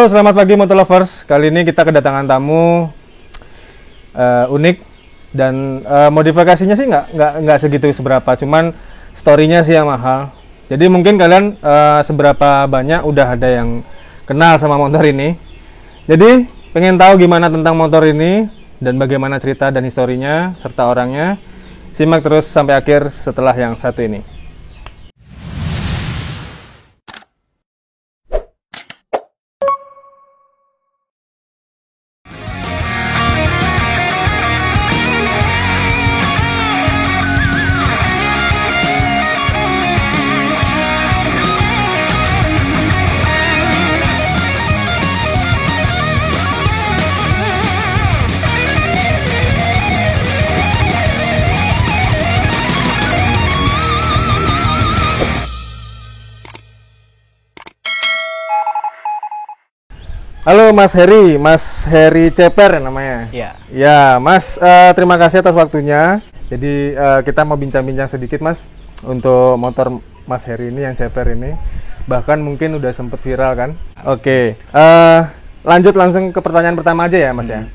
Halo, selamat pagi Motor Lovers. Kali ini kita kedatangan tamu unik dan modifikasinya sih nggak segitu seberapa, cuman storynya sih yang mahal. Jadi mungkin kalian seberapa banyak udah ada yang kenal sama motor ini. Jadi pengen tahu gimana tentang motor ini dan bagaimana cerita dan historinya serta orangnya. Simak terus sampai akhir setelah yang satu ini. Halo Mas Heri Ceper namanya. Iya. Ya, Mas, terima kasih atas waktunya. Jadi kita mau bincang-bincang sedikit, Mas, untuk motor Mas Heri ini yang Ceper ini. Bahkan mungkin udah sempet viral kan. Oke. Lanjut langsung ke pertanyaan pertama aja ya, Mas ya.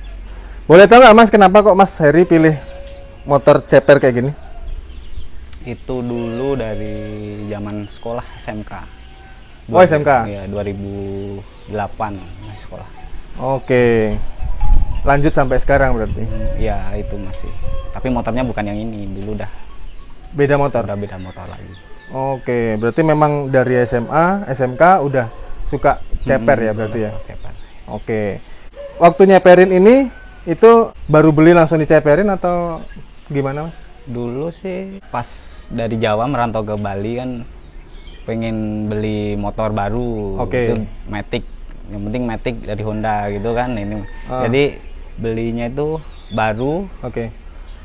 Boleh tahu nggak, Mas, kenapa kok Mas Heri pilih motor Ceper kayak gini? Itu dulu dari zaman sekolah SMK. Oh, SMK? Iya, 2008 masih sekolah. Oke. Lanjut sampai sekarang berarti? Iya, itu masih. Tapi motornya bukan yang ini, dulu udah Beda motor? Udah beda motor lagi. Oke, berarti memang dari SMA, SMK udah suka Ceper ya berarti ya? Ceper. Oke. Waktu nyeperin ini, itu baru beli langsung diceperin atau gimana, Mas? Dulu sih pas dari Jawa merantau ke Bali kan pengen beli motor baru. Oke. Itu Matic. Yang penting Matic dari Honda gitu kan ini. Jadi belinya itu baru. Oke.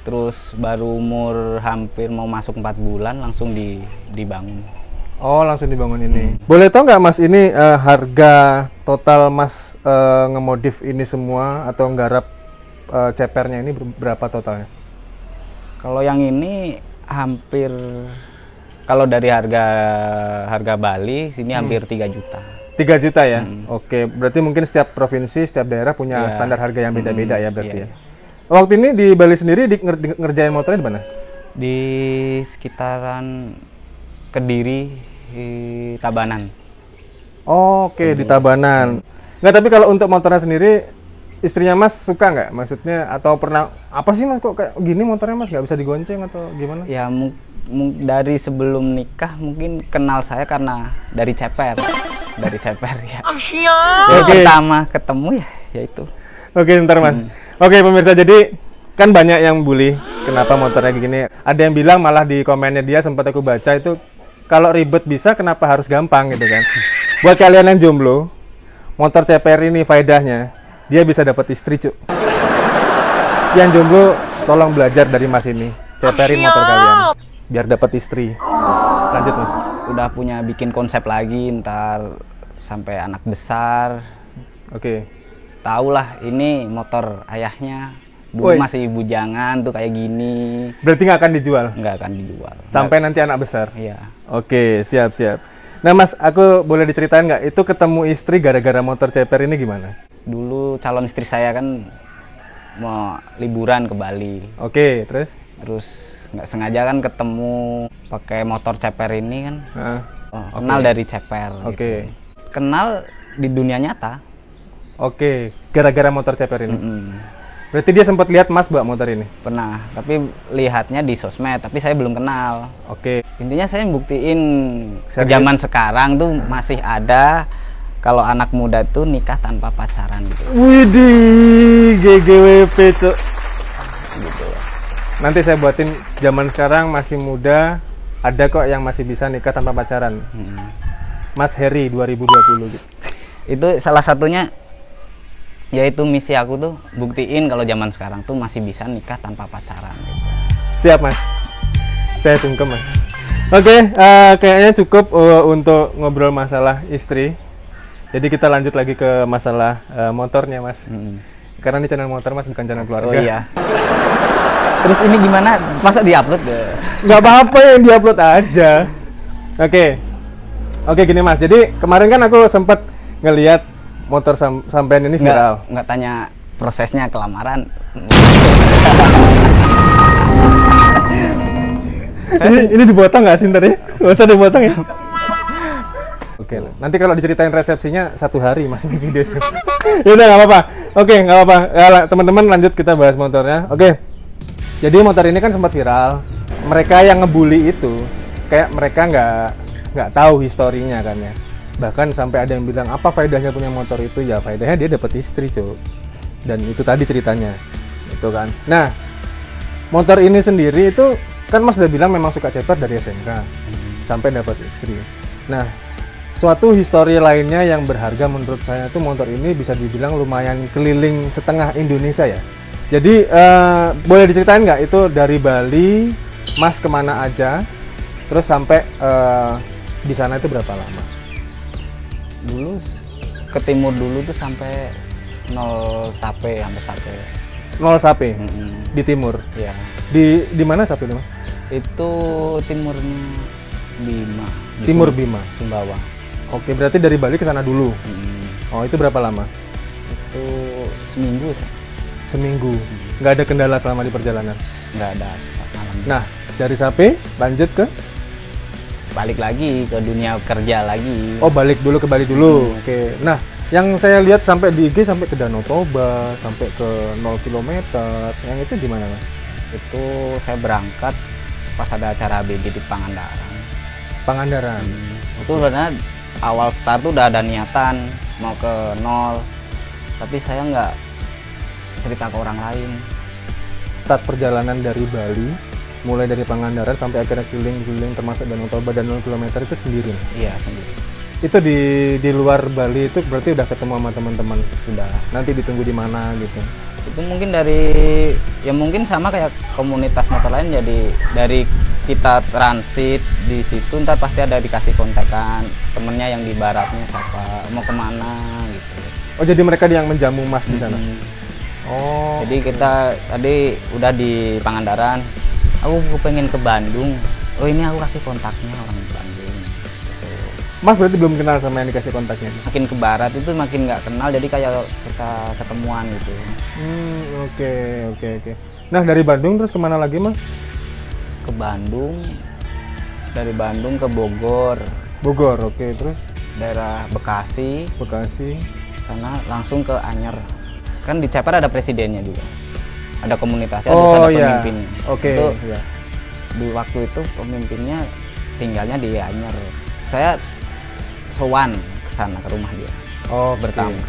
Terus baru umur hampir mau masuk 4 bulan langsung dibangun. Oh, langsung dibangun ini. Boleh tahu nggak, Mas, ini harga total Mas ngemodif ini semua atau nggarap cepernya ini berapa totalnya? Kalau yang ini hampir, kalau dari harga Bali sini hampir 3 juta. 3 juta ya? Oke, berarti mungkin setiap provinsi, setiap daerah punya standar harga yang beda-beda ya berarti ya? Waktu ini di Bali sendiri ngerjain motornya di mana? Di sekitaran Kediri, di Tabanan. Oke, di Tabanan. Nggak, tapi kalau untuk motornya sendiri, istrinya Mas suka nggak? Maksudnya, atau pernah, apa sih Mas kok kayak gini motornya Mas, nggak bisa digonceng atau gimana? Ya dari sebelum nikah mungkin kenal saya karena dari Ceper. Dari Ceper ya. Pertama ketemu ya itu. Oke, ntar Mas. Oke, pemirsa, jadi kan banyak yang bully kenapa motornya gini. Ada yang bilang malah di komennya dia, sempat aku baca itu, kalau ribet bisa kenapa harus gampang gitu kan. Buat kalian yang jomblo, motor Ceper ini faedahnya dia bisa dapat istri, cuk. Yang jomblo tolong belajar dari Mas ini, ceperin motor kalian biar dapat istri. Lanjut, Mas. Udah punya bikin konsep lagi ntar sampai anak besar. Oke. Tahu lah ini motor ayahnya. Dulu masih bujangan tuh kayak gini. Berarti nggak akan dijual? Nggak akan dijual. Sampai nanti anak besar? Iya. Oke, siap. Nah, Mas, aku boleh diceritain nggak, itu ketemu istri gara-gara motor Ceper ini gimana? Dulu calon istri saya kan mau liburan ke Bali. Oke, terus? Terus nggak sengaja kan ketemu pakai motor Ceper ini kan. Kenal dari Ceper. Oke. Gitu. Kenal di dunia nyata. Oke, gara-gara motor Ceper ini. Berarti dia sempat lihat Mas bawa motor ini? Pernah, tapi lihatnya di sosmed, tapi saya belum kenal. Oke. Intinya saya buktiin ke zaman sekarang tuh masih ada kalau anak muda tuh nikah tanpa pacaran gitu. Widih, GGWP, cuk. Gitu. Nanti saya buatin zaman sekarang masih muda, ada kok yang masih bisa nikah tanpa pacaran. Mas Heri 2020 gitu. Itu salah satunya, yaitu misi aku tuh buktiin kalau zaman sekarang tuh masih bisa nikah tanpa pacaran gitu. Siap, Mas. Saya sungkem, Mas. Oke, kayaknya cukup untuk ngobrol masalah istri. Jadi kita lanjut lagi ke masalah motornya, Mas. Karena ini channel motor, Mas, bukan channel keluarga. Oh iya. Terus ini gimana? Masa diupload deh? Nggak apa-apa, yang diupload aja. Oke, gini Mas. Jadi kemarin kan aku sempat ngelihat motor sampean ini viral? Nggak tanya prosesnya kelamaran. ini dipotong nggak sih ntar ya? Nggak usah dipotong ya? Oke, nanti kalau diceritain resepsinya 1 hari masih di video sih. Ya udah nggak apa-apa. Oke, nggak apa-apa. Ya, teman-teman lanjut kita bahas motornya. Oke. Jadi motor ini kan sempat viral. Mereka yang ngebully itu kayak mereka nggak tahu historinya kan ya. Bahkan sampai ada yang bilang apa faedahnya punya motor itu? Ya faedahnya dia dapat istri, Cuk. Dan itu tadi ceritanya. Itu kan. Nah, motor ini sendiri itu kan Mas udah bilang memang suka ceper dari SMK sampai dapat istri. Nah, suatu histori lainnya yang berharga menurut saya tuh motor ini bisa dibilang lumayan keliling setengah Indonesia ya. Jadi boleh diceritain nggak itu dari Bali, Mas kemana aja, terus sampai di sana itu berapa lama? Dulu ke timur dulu tuh sampai 0 Sape sampai Sape. 0 Sape di timur. Ya. Di mana Sape itu, Mas? Itu timurnya Bima. Timur Bima, Sumbawa. Oke, berarti dari Bali ke sana dulu. Oh, itu berapa lama? Itu seminggu sih. Seminggu. Nggak ada kendala selama di perjalanan? Nggak ada. Alhamdulillah. Nah, dari Sape lanjut ke? Balik lagi ke dunia kerja lagi. Oh, balik dulu ke Bali dulu. Oke. Nah, yang saya lihat sampai di IG sampai ke Danau Toba, sampai ke 0 km. Yang itu di mana, Mas? Itu saya berangkat pas ada acara BB di Pangandaran. Pangandaran. Itu sebenarnya awal start tuh udah ada niatan mau ke 0, tapi saya nggak cerita ke orang lain. Start perjalanan dari Bali, mulai dari Pangandaran sampai akhirnya keliling-keliling termasuk Danau Toba dan 0 km itu sendiri? Iya, sendiri. Itu di luar Bali itu berarti udah ketemu sama teman-teman? Sudah. Nanti ditunggu di mana gitu? Itu mungkin mungkin sama kayak komunitas motor lain, jadi dari kita transit di situ ntar pasti ada dikasih kontekan temennya yang di baratnya siapa, mau kemana gitu. Oh, jadi mereka yang menjamu Mas di sana? Oh. Jadi kita tadi udah di Pangandaran, aku pengen ke Bandung. Oh, ini aku kasih kontaknya orang Bandung. Mas berarti belum kenal sama yang dikasih kontaknya? Makin ke barat itu makin nggak kenal, jadi kayak kita ketemuan gitu. Oke. Nah, dari Bandung terus kemana lagi, Mas? Ke Bandung, dari Bandung ke Bogor. Bogor, oke. Terus? Daerah Bekasi, sana langsung ke Anyer. Kan di Ceper ada presidennya juga, ada komunitasnya, ada pemimpinnya. Oke. Itu di waktu itu pemimpinnya tinggalnya di Anyer. Saya sowan ke sana, ke rumah dia. Oh, bertamu.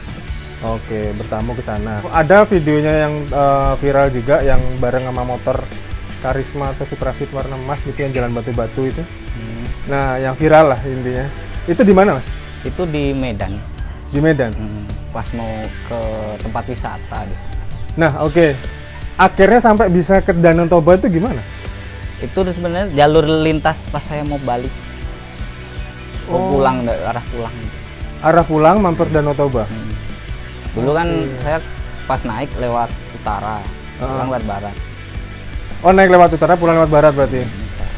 Oke, bertamu ke sana. Ada videonya yang viral juga yang bareng sama motor Karisma atau Suprafit warna emas gitu yang jalan batu-batu itu. Nah, yang viral lah intinya. Itu di mana, Mas? Itu di Medan. Di Medan. Pas mau ke tempat wisata di sana. Nah, oke. Akhirnya sampai bisa ke Danau Toba itu gimana? Itu sebenarnya jalur lintas pas saya mau balik. Pulang, arah pulang. Arah pulang mampir Danau Toba. Dulu kan saya pas naik lewat utara, pulang lewat barat. Oh, naik lewat utara, pulang lewat barat berarti.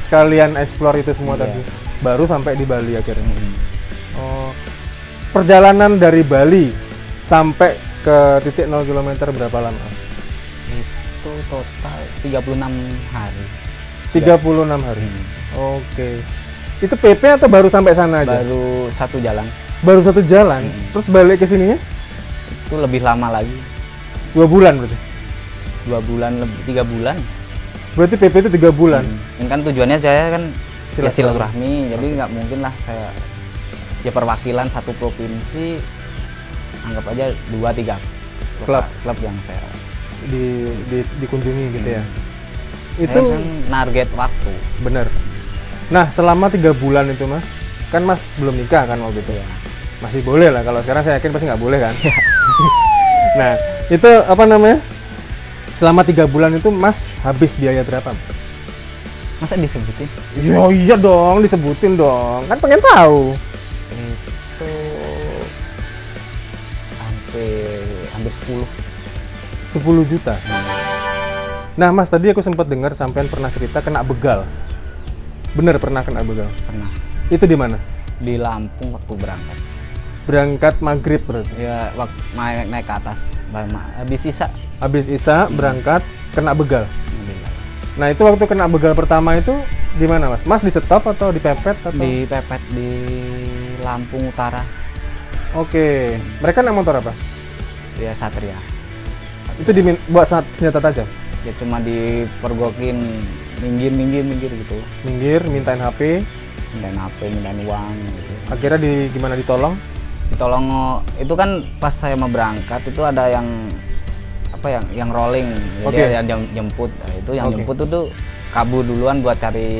Sekalian explore itu semua tadi. Baru sampai di Bali akhirnya. Oh. Perjalanan dari Bali sampai ke titik 0 km berapa lama? Itu total 36 hari. 36 hari. Oke. Itu PP atau baru sampai sana aja? Baru satu jalan. Baru satu jalan? Terus balik ke sininya? Itu lebih lama lagi. 2 bulan berarti? 2 bulan, lebih 3 bulan. Berarti PP itu 3 bulan? Ini kan tujuannya saya kan silaturahmi, jadi nggak mungkin lah saya perwakilan satu provinsi, anggap aja 2-3 klub yang saya dikunjungi gitu ya. Itu kan target waktu. Bener. Nah, selama 3 bulan itu, Mas, kan Mas belum nikah kan waktu itu ya? Masih boleh lah, kalau sekarang saya yakin pasti nggak boleh kan. Nah, itu apa namanya, selama 3 bulan itu Mas habis biaya berapa? Masa disebutin? Iya dong, disebutin dong, kan pengen tahu. Itu hampir 10 juta. Nah, Mas, tadi aku sempat dengar sampean pernah cerita kena begal. Bener pernah kena begal? Pernah. Itu di mana? Di Lampung waktu berangkat. berangkat maghrib berarti. Ya waktu naik ke atas habis sisa. Habis Isya berangkat kena begal. Nah itu waktu kena begal pertama itu gimana mas? Mas di stop atau dipepet atau? Dipepet di Lampung Utara. Oke, mereka naik motor apa? Ya Satria. Itu buat senjata tajam? Ya cuma dipergokin minggir gitu. Minggir, mintain HP, mintain uang gitu. Akhirnya gimana ditolong? Ditolong itu kan pas saya mau berangkat itu ada yang yang rolling, jadi ada yang jemput. Nah, itu yang jemput itu kabur duluan buat cari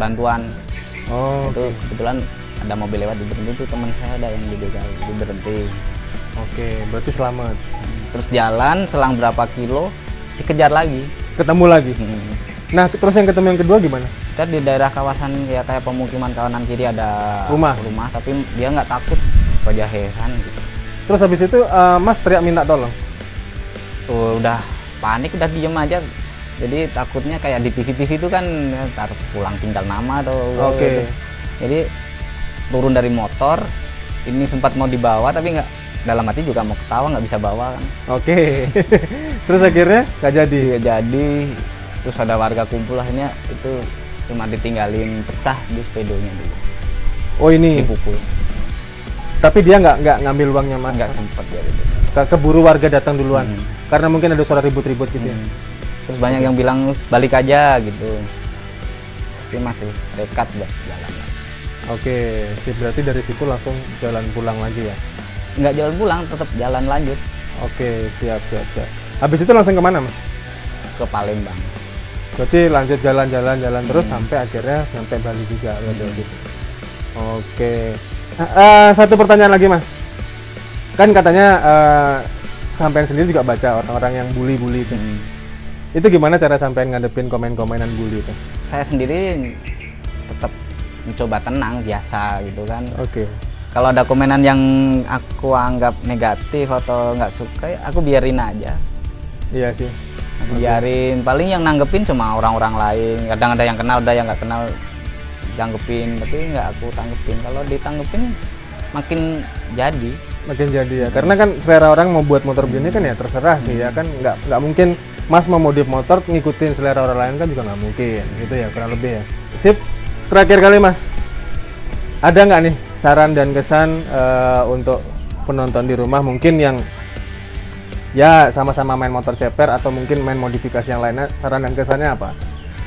bantuan. Oh, itu kebetulan ada mobil lewat berhenti, itu teman saya ada yang dibegal, dia berhenti. Oke, berarti selamat. Terus jalan selang berapa kilo dikejar lagi, ketemu lagi. Nah terus yang ketemu yang kedua gimana? Kita di daerah kawasan ya kayak pemukiman kanan kiri ada rumah tapi dia nggak takut, wajah heran gitu. Terus habis itu mas teriak minta tolong? Udah panik, udah diem aja. Jadi takutnya kayak di TV itu kan ntar pulang tinggal nama atau gitu. Jadi turun dari motor, ini sempat mau dibawa tapi nggak, dalam hati juga mau ketawa nggak bisa bawa kan. Terus akhirnya nggak jadi? Nggak jadi. Terus ada warga kumpul, akhirnya itu cuma ditinggalin pecah di sepedonya dulu. Oh ini? Dipukul. Tapi dia nggak ngambil uangnya mas? Nggak sempet ya gitu. Keburu warga datang duluan karena mungkin ada suara ribut-ribut gitu ya. Terus banyak yang bilang balik aja gitu, tapi masih dekat buat jalan. Sip, berarti dari situ langsung jalan pulang lagi ya? Nggak jalan pulang, tetap jalan lanjut. Siap. Habis itu langsung kemana mas? Ke Palembang. Berarti lanjut jalan terus sampai akhirnya sampai Bali juga. Satu pertanyaan lagi mas. Kan katanya sampean sendiri juga baca orang-orang yang bully itu. Itu gimana cara sampean ngadepin komen-komenan bully itu? Saya sendiri tetap mencoba tenang biasa gitu kan. Kalau ada komenan yang aku anggap negatif atau nggak suka, aku biarin aja. Iya sih. Aku biarin. Paling yang nanggepin cuma orang-orang lain. Kadang ada yang kenal, ada yang nggak kenal tanggepin, tapi nggak aku tanggepin. Kalau ditanggepin makin jadi ya, karena kan selera orang mau buat motor begini kan ya terserah sih ya kan, nggak mungkin mas mau modif motor ngikutin selera orang lain kan juga nggak mungkin gitu ya, kurang lebih ya. Sip, terakhir kali mas, ada nggak nih saran dan kesan untuk penonton di rumah mungkin yang ya sama-sama main motor ceper atau mungkin main modifikasi yang lainnya, saran dan kesannya apa?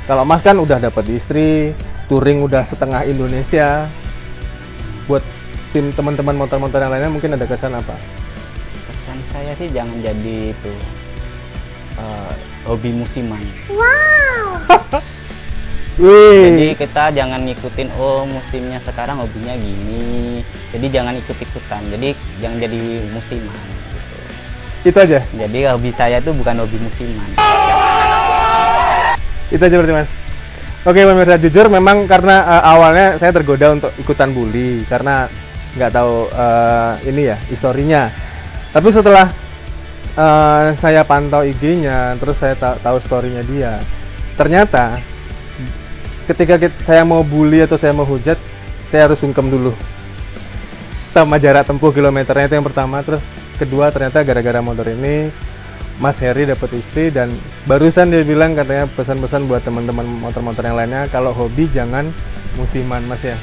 Kalau mas kan udah dapat istri, touring udah setengah Indonesia, buat tim teman-teman motor-motor yang lainnya mungkin ada kesan apa? Kesan saya sih jangan jadi itu hobi musiman. Jadi kita jangan ngikutin musimnya sekarang hobinya gini, jadi jangan ikut-ikutan, jadi jangan jadi musiman gitu. Itu aja? Jadi hobi saya itu bukan hobi musiman. Itu aja berarti mas? Oke pemirsa, jujur memang karena awalnya saya tergoda untuk ikutan bully karena nggak tahu ini ya historinya, tapi setelah saya pantau IG-nya terus saya tahu story-nya dia, ternyata ketika saya mau bully atau saya mau hujat, saya harus sungkem dulu sama jarak tempuh kilometernya, itu yang pertama. Terus kedua, ternyata gara-gara motor ini Mas Heri dapat istri, dan barusan dia bilang katanya pesan-pesan buat teman-teman motor-motor yang lainnya, kalau hobi jangan musiman mas ya.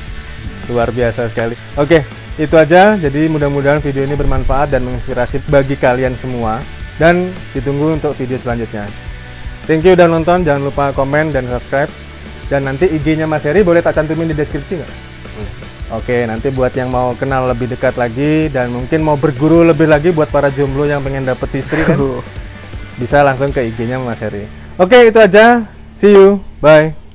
Luar biasa sekali. Oke, itu aja. Jadi mudah-mudahan video ini bermanfaat dan menginspirasi bagi kalian semua, dan ditunggu untuk video selanjutnya. Thank you udah nonton, jangan lupa komen dan subscribe, dan nanti IG-nya Mas Heri boleh tak cantumin di deskripsi nggak? Oke, nanti buat yang mau kenal lebih dekat lagi dan mungkin mau berguru lebih lagi buat para jomblo yang pengen dapet istri kan, bisa langsung ke IG-nya Mas Heri. Oke, itu aja. See you. Bye.